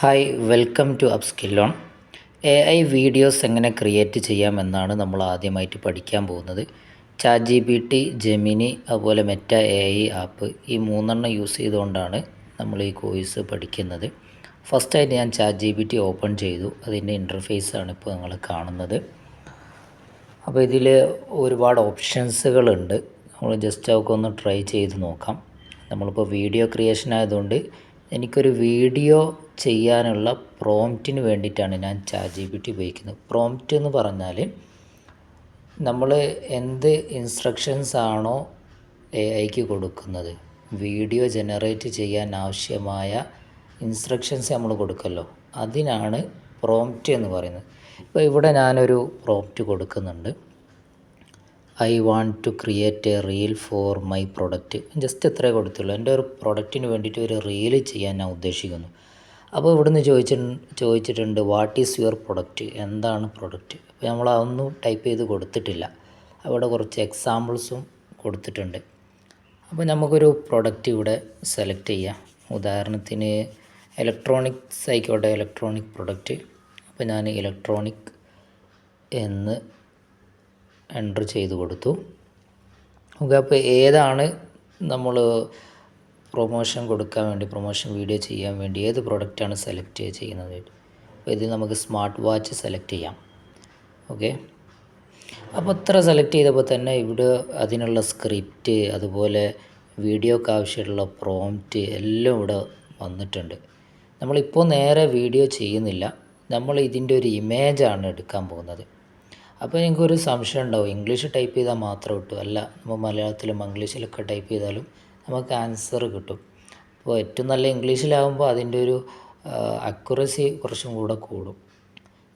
Hi welcome to upskill on. AI videos എങ്ങനെ create ചെയ്യാമെന്നാണ് നമ്മൾ ആദ്യമായിട്ട് പഠിക്കാൻ പോകുന്നത്. ChatGPT, ജെമിനി, അതുപോലെ മെറ്റ AI ആപ്പ്, ഈ മൂന്നെണ്ണം യൂസ് ചെയ്തുകൊണ്ടാണ് നമ്മൾ ഈ കോഴ്സ് പഠിക്കുന്നത്. ഫസ്റ്റായിട്ട് ഞാൻ ChatGPT ഓപ്പൺ ചെയ്തു. അതിൻ്റെ ഇൻ്റർഫേസാണ് ഇപ്പോൾ നിങ്ങൾ കാണുന്നത്. അപ്പോൾ ഇതിൽ ഒരുപാട് ഓപ്ഷൻസുകളുണ്ട്. നമ്മൾ ജസ്റ്റ് അതൊക്കെ ഒന്ന് ട്രൈ ചെയ്ത് നോക്കാം. നമ്മളിപ്പോൾ വീഡിയോ ക്രിയേഷൻ ആയതുകൊണ്ട് എനിക്കൊരു വീഡിയോ ചെയ്യാനുള്ള പ്രോംപ്റ്റിന് വേണ്ടിയിട്ടാണ് ഞാൻ ChatGPT ഉപയോഗിക്കുന്നത്. പ്രോംപ്റ്റ് എന്ന് പറഞ്ഞാൽ നമ്മൾ എന്ത് ഇൻസ്ട്രക്ഷൻസ് ആണോ AIക്ക് കൊടുക്കുന്നത്, വീഡിയോ ജനറേറ്റ് ചെയ്യാൻ ആവശ്യമായ ഇൻസ്ട്രക്ഷൻസ് നമ്മൾ കൊടുക്കുമല്ലോ, അതിനാണ് പ്രോംപ്റ്റ് എന്ന് പറയുന്നത്. ഇപ്പോൾ ഇവിടെ ഞാനൊരു പ്രോംപ്റ്റ് കൊടുക്കുന്നുണ്ട്. I want to create a reel for my product. Just ഇത്രേ കൊടുത്തുള്ളൂ. എൻ്റെ ഒരു പ്രൊഡക്റ്റിന് വേണ്ടിയിട്ട് ഒരു റീൽ ചെയ്യാൻ ഞാൻ ഉദ്ദേശിക്കുന്നു. അപ്പോൾ ഇവിടുന്ന് ചോദിച്ചിട്ടുണ്ട് വാട്ട് ഈസ് യുവർ പ്രൊഡക്റ്റ്, എന്താണ് പ്രൊഡക്റ്റ്. അപ്പോൾ നമ്മൾ അതൊന്നും ടൈപ്പ് ചെയ്ത് കൊടുത്തിട്ടില്ല. അവിടെ കുറച്ച് എക്സാമ്പിൾസും കൊടുത്തിട്ടുണ്ട്. അപ്പോൾ നമുക്കൊരു പ്രൊഡക്റ്റ് ഇവിടെ സെലക്ട് ചെയ്യാം. ഉദാഹരണത്തിന് ഇലക്ട്രോണിക്സ് ആയിക്കോട്ടെ, ഇലക്ട്രോണിക് പ്രൊഡക്റ്റ്. അപ്പോൾ ഞാൻ ഇലക്ട്രോണിക് എന്ന് എൻ്റർ ചെയ്ത് കൊടുത്തു. ഓക്കെ, അപ്പോൾ ഏതാണ് നമ്മൾ പ്രൊമോഷൻ കൊടുക്കാൻ വേണ്ടി, പ്രൊമോഷൻ വീഡിയോ ചെയ്യാൻ വേണ്ടി ഏത് പ്രൊഡക്റ്റാണ് സെലക്ട് ചെയ്യുന്നത്. അപ്പോൾ ഇതിൽ നമുക്ക് സ്മാർട്ട് വാച്ച് സെലക്ട് ചെയ്യാം. ഓക്കെ, അപ്പോൾ ഇത്ര സെലക്ട് ചെയ്തപ്പോൾ തന്നെ ഇവിടെ അതിനുള്ള സ്ക്രിപ്റ്റ്, അതുപോലെ വീഡിയോക്ക് ആവശ്യമുള്ള പ്രോംപ്റ്റ് എല്ലാം ഇവിടെ വന്നിട്ടുണ്ട്. നമ്മളിപ്പോൾ നേരെ വീഡിയോ ചെയ്യുന്നില്ല, നമ്മൾ ഇതിൻ്റെ ഒരു ഇമേജാണ് എടുക്കാൻ പോകുന്നത്. അപ്പോൾ എനിക്കൊരു സംശയം ഉണ്ടാവും, ഇംഗ്ലീഷ് ടൈപ്പ് ചെയ്താൽ മാത്രം കിട്ടും, അല്ല നമ്മൾ മലയാളത്തിലും ഇംഗ്ലീഷിലൊക്കെ ടൈപ്പ് ചെയ്താലും നമുക്ക് ആൻസർ കിട്ടും. അപ്പോൾ ഏറ്റവും നല്ല ഇംഗ്ലീഷിലാകുമ്പോൾ അതിൻ്റെ ഒരു അക്യുറസി കുറച്ചും കൂടെ കൂടും.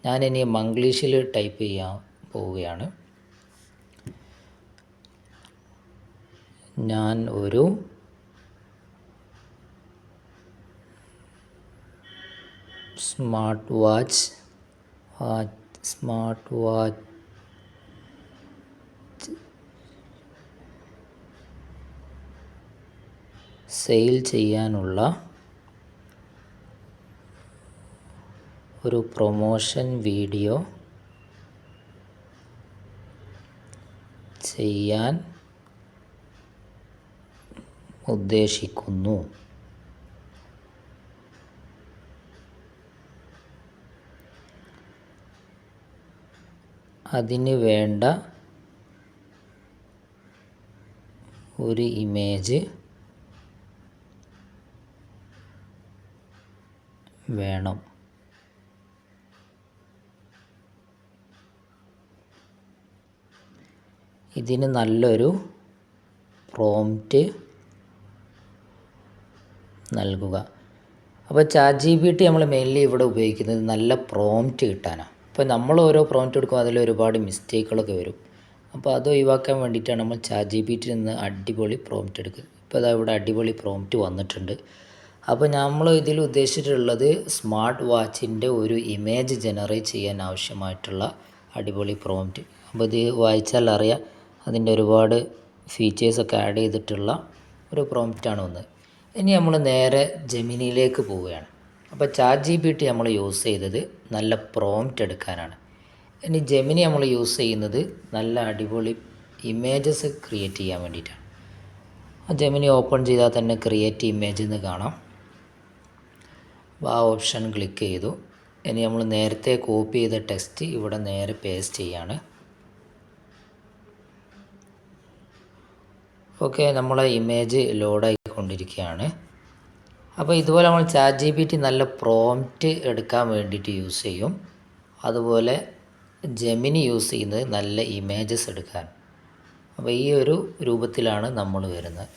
ഞാനിനി മംഗ്ലീഷിൽ ടൈപ്പ് ചെയ്യാൻ പോവുകയാണ്. ഞാൻ ഒരു സ്മാർട്ട് വാച്ച് സെയിൽ ചെയ്യാനുള്ള ഒരു പ്രൊമോഷൻ വീഡിയോ ചെയ്യാൻ ഉദ്ദേശിക്കുന്നു. അതിന് വേണ്ട ഒരു ഇമേജ് വേണം. ഇതിന് നല്ലൊരു പ്രോംപ്റ്റ് നൽകുക. അപ്പോൾ ChatGPT നമ്മൾ മെയിൻലി ഇവിടെ ഉപയോഗിക്കുന്നത് നല്ല പ്രോംപ്റ്റ് കിട്ടാനാണ്. അപ്പോൾ നമ്മൾ ഓരോ പ്രോംപ്റ്റ് എടുക്കുമ്പോൾ അതിൽ ഒരുപാട് മിസ്റ്റേക്കുകളൊക്കെ വരും. അപ്പോൾ അത് ഒഴിവാക്കാൻ വേണ്ടിയിട്ടാണ് നമ്മൾ ChatGPT നിന്ന് അടിപൊളി പ്രോംപ്റ്റ് എടുക്കുക. ഇപ്പോൾ അതാ ഇവിടെ അടിപൊളി പ്രോംപ്റ്റ് വന്നിട്ടുണ്ട്. അപ്പോൾ നമ്മൾ ഇതിൽ ഉദ്ദേശിച്ചിട്ടുള്ളത് സ്മാർട്ട് വാച്ചിൻ്റെ ഒരു ഇമേജ് ജനറേറ്റ് ചെയ്യാൻ ആവശ്യമായിട്ടുള്ള അടിപൊളി പ്രോംപ്റ്റ്. അപ്പോൾ ഇത് വായിച്ചാൽ അറിയാം, അതിൻ്റെ ഒരുപാട് ഫീച്ചേഴ്സൊക്കെ ആഡ് ചെയ്തിട്ടുള്ള ഒരു പ്രോംപ്റ്റാണ് ഒന്ന്. ഇനി നമ്മൾ നേരെ ജെമിനിയിലേക്ക് പോവുകയാണ്. അപ്പോൾ ChatGPT നമ്മൾ യൂസ് ചെയ്തത് നല്ല പ്രോംപ്റ്റ് എടുക്കാനാണ്. ഇനി ജെമിനി നമ്മൾ യൂസ് ചെയ്യുന്നത് നല്ല അടിപൊളി ഇമേജസ് ക്രിയേറ്റ് ചെയ്യാൻ വേണ്ടിയിട്ടാണ്. ജെമിനി ഓപ്പൺ ചെയ്താൽ തന്നെ ക്രിയേറ്റ് ഇമേജ് എന്ന് കാണാം. ആ ഓപ്ഷൻ ക്ലിക്ക് ചെയ്തു. ഇനി നമ്മൾ നേരത്തെ കോപ്പി ചെയ്ത ടെക്സ്റ്റ് ഇവിടെ നേരെ പേസ്റ്റ് ചെയ്യാണ്. ഓക്കെ, നമ്മളെ ഇമേജ് ലോഡായിക്കൊണ്ടിരിക്കുകയാണ്. അപ്പോൾ ഇതുപോലെ നമ്മൾ ChatGPT നല്ല പ്രോംപ്റ്റ് എടുക്കാൻ വേണ്ടിയിട്ട് യൂസ് ചെയ്യും. അതുപോലെ ജെമിനി യൂസ് ചെയ്യുന്നത് നല്ല ഇമേജസ് എടുക്കാൻ. അപ്പോൾ ഈ ഒരു രൂപത്തിലാണ് നമ്മൾ വരുന്നത്.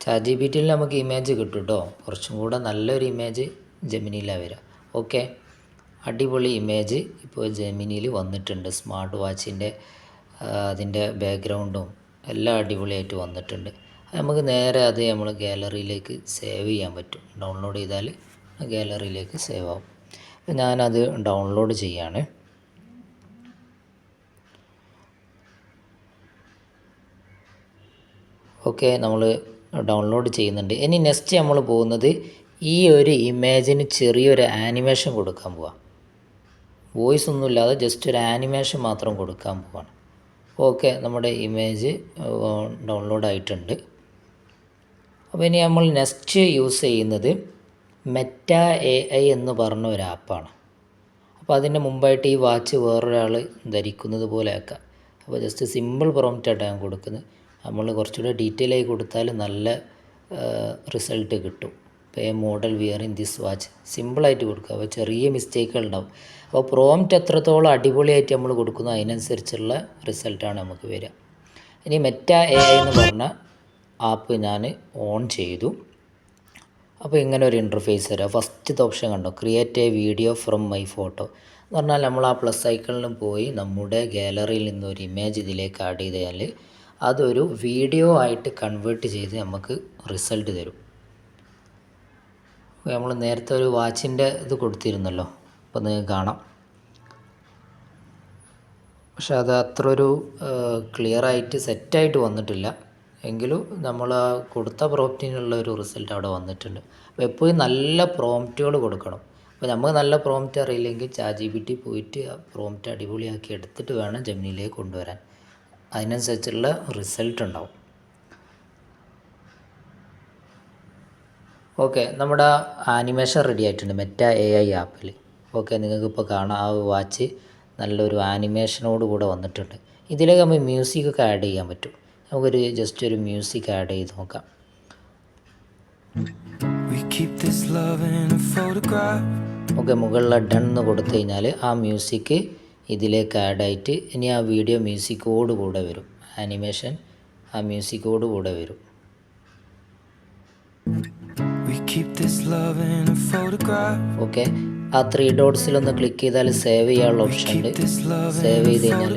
ChatGPTയിൽ നമുക്ക് ഇമേജ് കിട്ടും കേട്ടോ. കുറച്ചും കൂടെ നല്ലൊരു ഇമേജ് ജെമിനിയിലാണ് വരിക. ഓക്കെ, അടിപൊളി ഇമേജ് ഇപ്പോൾ ജെമിനിയിൽ വന്നിട്ടുണ്ട്. സ്മാർട്ട് വാച്ചിൻ്റെ അതിൻ്റെ ബാക്ക്ഗ്രൗണ്ടും എല്ലാം അടിപൊളിയായിട്ട് വന്നിട്ടുണ്ട്. നമുക്ക് നേരെ അത് നമ്മൾ ഗാലറിയിലേക്ക് സേവ് ചെയ്യാൻ പറ്റും. ഡൗൺലോഡ് ചെയ്താൽ ഗാലറിയിലേക്ക് സേവ് ആവും. അപ്പോൾ ഞാനത് ഡൗൺലോഡ് ചെയ്യാണ്. ഓക്കെ, നമ്മൾ ഡൗൺലോഡ് ചെയ്യുന്നുണ്ട്. ഇനി നെക്സ്റ്റ് നമ്മൾ പോകുന്നത് ഈ ഒരു ഇമേജിന് ചെറിയൊരു ആനിമേഷൻ കൊടുക്കാൻ പോവാം. വോയിസ് ഒന്നുമില്ലാതെ ജസ്റ്റ് ഒരു ആനിമേഷൻ മാത്രം കൊടുക്കാൻ പോവാണ്. ഓക്കെ, നമ്മുടെ ഇമേജ് ഡൗൺലോഡ് ആയിട്ടുണ്ട്. അപ്പോൾ ഇനി നമ്മൾ നെക്സ്റ്റ് യൂസ് ചെയ്യുന്നത് മെറ്റ AI എന്ന് പറഞ്ഞ ഒരു ആപ്പാണ്. അപ്പോൾ അതിൻ്റെ മുമ്പായിട്ട് ഈ വാച്ച് വേറൊരാൾ ധരിക്കുന്നത് പോലെ ആക്കാം. അപ്പോൾ ജസ്റ്റ് സിമ്പിൾ പ്രോംപ്റ്റായിട്ടാണ് ഞാൻ കൊടുക്കുന്നത്. നമ്മൾ കുറച്ചുകൂടെ ഡീറ്റെയിൽ ആയി കൊടുത്താൽ നല്ല റിസൾട്ട് കിട്ടും. പേ മോഡൽ വിയറിങ് ദിസ് വാച്ച് സിമ്പിളായിട്ട് കൊടുക്കുക. അപ്പോൾ ചെറിയ മിസ്റ്റേക്കുകൾ ഉണ്ടാവും. അപ്പോൾ പ്രോംപ്റ്റ് എത്രത്തോളം അടിപൊളിയായിട്ട് നമ്മൾ കൊടുക്കുന്നു അതിനനുസരിച്ചുള്ള റിസൾട്ടാണ് നമുക്ക് വരിക. ഇനി മെറ്റ AI എന്ന് പറഞ്ഞ ആപ്പ് ഞാൻ ഓൺ ചെയ്തു. അപ്പോൾ ഇങ്ങനെ ഒരു ഇൻ്റർഫേസ് വരാം. ഫസ്റ്റത്തെ ഓപ്ഷൻ കണ്ടോ, create A video from my photo എന്ന് പറഞ്ഞാൽ നമ്മൾ ആ പ്ലസ് ഐക്കണിലും പോയി നമ്മുടെ ഗാലറിയിൽ നിന്ന് ഒരു ഇമേജ് ഇതിലേക്ക് ആഡ് ചെയ്താൽ അതൊരു വീഡിയോ ആയിട്ട് കൺവേർട്ട് ചെയ്ത് നമുക്ക് റിസൾട്ട് തരും. നമ്മൾ നേരത്തെ ഒരു വാച്ചിൻ്റെ ഇത് കൊടുത്തിരുന്നല്ലോ, അപ്പോൾ നിങ്ങൾക്ക് കാണാം. പക്ഷെ അത് അത്ര ഒരു ക്ലിയറായിട്ട് സെറ്റായിട്ട് വന്നിട്ടില്ല. എങ്കിലും നമ്മൾ ആ കൊടുത്ത പ്രോംപ്റ്റിനുള്ള ഒരു റിസൾട്ട് അവിടെ വന്നിട്ടുണ്ട്. അപ്പോൾ എപ്പോഴും നല്ല പ്രോംപ്റ്റുകൾ കൊടുക്കണം. അപ്പോൾ നമുക്ക് നല്ല പ്രോംപ്റ്റ് അറിയില്ലെങ്കിൽ ChatGPT പോയിട്ട് ആ പ്രോംപ്റ്റ് അടിപൊളിയാക്കി എടുത്തിട്ട് വേണം ജെമിനിയിലേക്ക് കൊണ്ടുവരാൻ. അതിനനുസരിച്ചുള്ള റിസൾട്ട് ഉണ്ടാവും. ഓക്കെ, നമ്മുടെ ആനിമേഷൻ റെഡി ആയിട്ടുണ്ട് മെറ്റ AI ആപ്പിൽ. ഓക്കെ, നിങ്ങൾക്കിപ്പോൾ കാണാം ആ വാച്ച് നല്ലൊരു ആനിമേഷനോട് കൂടെ വന്നിട്ടുണ്ട്. ഇതിലേക്ക് നമ്മൾ മ്യൂസിക്കൊക്കെ ആഡ് ചെയ്യാൻ പറ്റും. നമുക്കൊരു ജസ്റ്റ് ഒരു മ്യൂസിക് ആഡ് ചെയ്ത് നോക്കാം. ഓക്കെ, മുകളിലെ ഡൺ എന്ന് കൊടുത്തു കഴിഞ്ഞാൽ ആ മ്യൂസിക് ഇതിലേക്ക് ആഡായിട്ട് ഇനി ആ വീഡിയോ മ്യൂസിക്കോട് കൂടെ വരും. ആനിമേഷൻ ആ മ്യൂസിക്കോട് കൂടെ വരും. ഓക്കെ, ആ 3 ഡോട്ട്സിലൊന്ന് ക്ലിക്ക് ചെയ്താൽ സേവ് ചെയ്യാനുള്ള ഓപ്ഷൻ ഉണ്ട്. സേവ് ചെയ്ത് കഴിഞ്ഞാൽ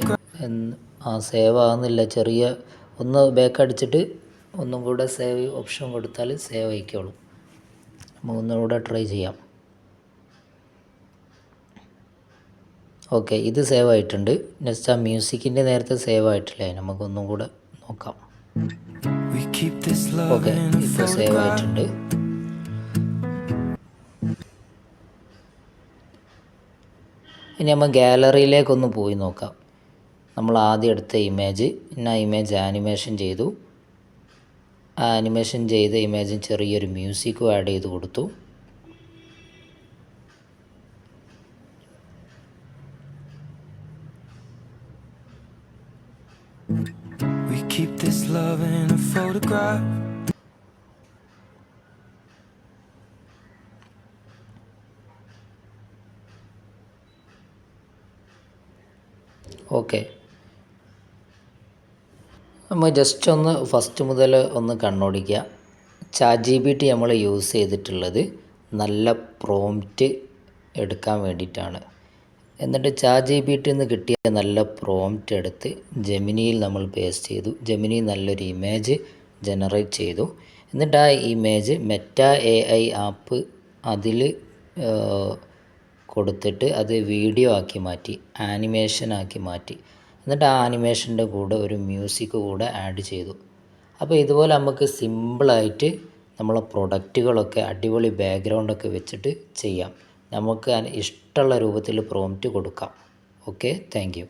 സേവ് ആകുന്നില്ല, ചെറിയ ഒന്ന് ബാക്ക് അടിച്ചിട്ട് ഒന്നും കൂടെ സേവ് ഓപ്ഷൻ കൊടുത്താൽ സേവ് ആയിക്കോളും. നമുക്ക് ഒന്നുകൂടെ ട്രൈ ചെയ്യാം. ഓക്കെ, ഇത് സേവ് ആയിട്ടുണ്ട്. നെക്സ്റ്റ് ആ മ്യൂസിക്കിൻ്റെ നേരത്തെ സേവ് ആയിട്ടില്ല, നമുക്കൊന്നും കൂടെ നോക്കാം. ഓക്കെ, ഇപ്പോൾ സേവ് ആയിട്ടുണ്ട്. ഇനി നമ്മൾ ഗാലറിയിലേക്കൊന്ന് പോയി നോക്കാം. നമ്മൾ ആദ്യം എടുത്ത ഇമേജ്, പിന്നെ ആ ഇമേജ് ആനിമേഷൻ ചെയ്തു. ആ ആനിമേഷൻ ചെയ്ത ഇമേജിന് ചെറിയൊരു മ്യൂസിക്കും ആഡ് ചെയ്ത് കൊടുത്തു. We keep this love in a photograph. Okay, നമ്മൾ ജസ്റ്റ് ഒന്ന് ഫസ്റ്റ് മുതൽ ഒന്ന് കണ്ണോടിക്കുക. ChatGPT നമ്മൾ യൂസ് ചെയ്തിട്ടുള്ളത് നല്ല പ്രോംപ്റ്റ് എടുക്കാൻ വേണ്ടിയിട്ടാണ്. എന്നിട്ട് ChatGPT നിന്ന് കിട്ടിയ നല്ല പ്രോംപ്റ്റ് എടുത്ത് ജെമിനിയിൽ നമ്മൾ പേസ്റ്റ് ചെയ്തു. ജെമിനി നല്ലൊരു ഇമേജ് ജനറേറ്റ് ചെയ്തു. എന്നിട്ട് ആ ഇമേജ് മെറ്റ AI ആപ്പ് അതിൽ കൊടുത്തിട്ട് അത് വീഡിയോ ആക്കി മാറ്റി, ആനിമേഷൻ ആക്കി മാറ്റി. എന്നിട്ട് ആ ആനിമേഷൻ്റെ കൂടെ ഒരു മ്യൂസിക് കൂടെ ആഡ് ചെയ്തു. അപ്പോൾ ഇതുപോലെ നമുക്ക് സിമ്പിളായിട്ട് നമ്മളെ പ്രൊഡക്റ്റുകളൊക്കെ അടിപൊളി ബാക്ക്ഗ്രൗണ്ടൊക്കെ വെച്ചിട്ട് ചെയ്യാം. നമുക്ക് ഇഷ്ടമുള്ള രൂപത്തിൽ പ്രോംപ്റ്റ് കൊടുക്കാം. Okay, thank you.